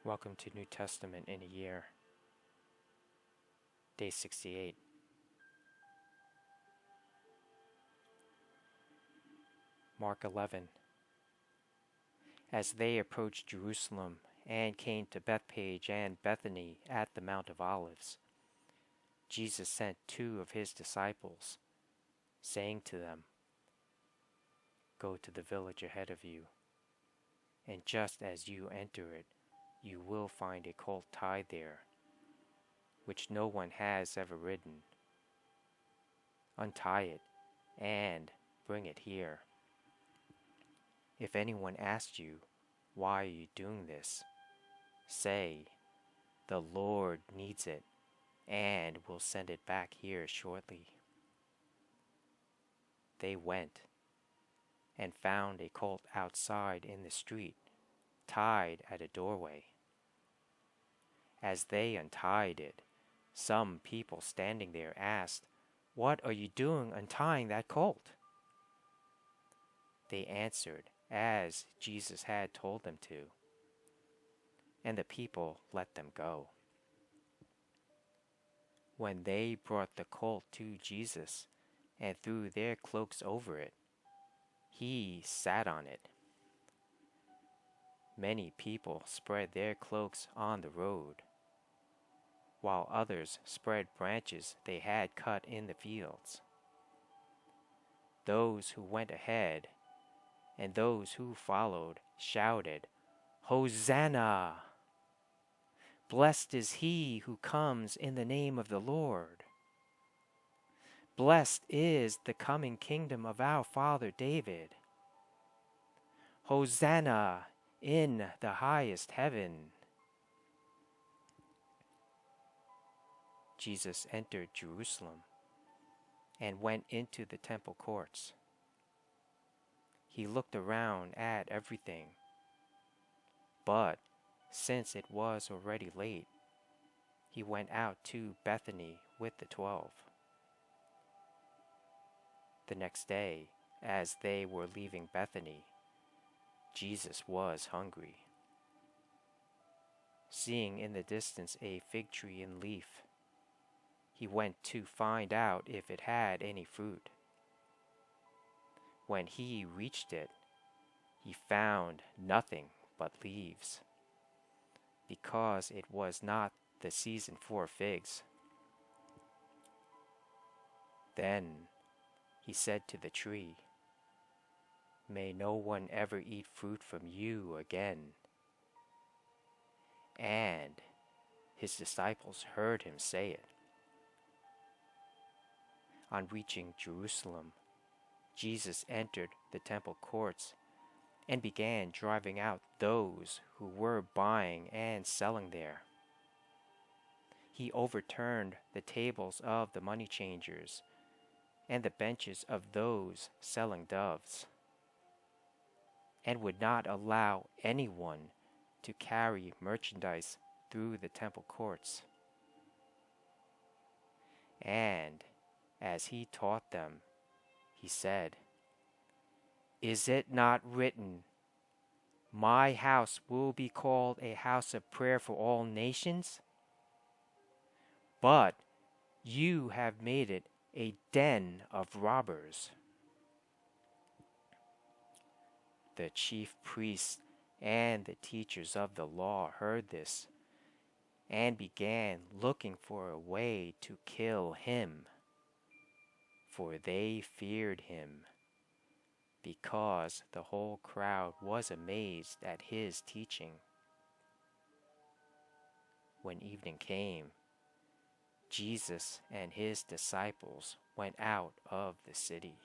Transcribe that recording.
Welcome to New Testament in a Year, Day 68. Mark 11. As they approached Jerusalem and came to Bethphage and Bethany at the Mount of Olives, Jesus sent 2 of his disciples, saying to them, "Go to the village ahead of you, and just as you enter it, you will find a colt tied there, which no one has ever ridden. Untie it and bring it here. If anyone asks you, 'Why are you doing this?' say, 'The Lord needs it, and will send it back here shortly.'" They went and found a colt outside in the street, tied at a doorway. As they untied it, some people standing there asked, "What are you doing untying that colt?" They answered as Jesus had told them to, and the people let them go. When they brought the colt to Jesus and threw their cloaks over it, he sat on it. Many people spread their cloaks on the road, while others spread branches they had cut in the fields. Those who went ahead and those who followed shouted, "Hosanna! Blessed is he who comes in the name of the Lord. Blessed is the coming kingdom of our father David. Hosanna in the highest heaven." Jesus entered Jerusalem and went into the temple courts. He looked around at everything, but since it was already late, he went out to Bethany with the 12. The next day, as they were leaving Bethany, Jesus was hungry. Seeing in the distance a fig tree in leaf, he went to find out if it had any fruit. When he reached it, he found nothing but leaves, because it was not the season for figs. Then he said to the tree, "May no one ever eat fruit from you again." And his disciples heard him say it. On reaching Jerusalem, Jesus entered the temple courts and began driving out those who were buying and selling there. He overturned the tables of the money changers and the benches of those selling doves, and would not allow anyone to carry merchandise through the temple courts. And as he taught them, he said, "Is it not written, 'My house will be called a house of prayer for all nations'? But you have made it a den of robbers." The chief priests and the teachers of the law heard this and began looking for a way to kill him, for they feared him, because the whole crowd was amazed at his teaching. When evening came, Jesus and his disciples went out of the city.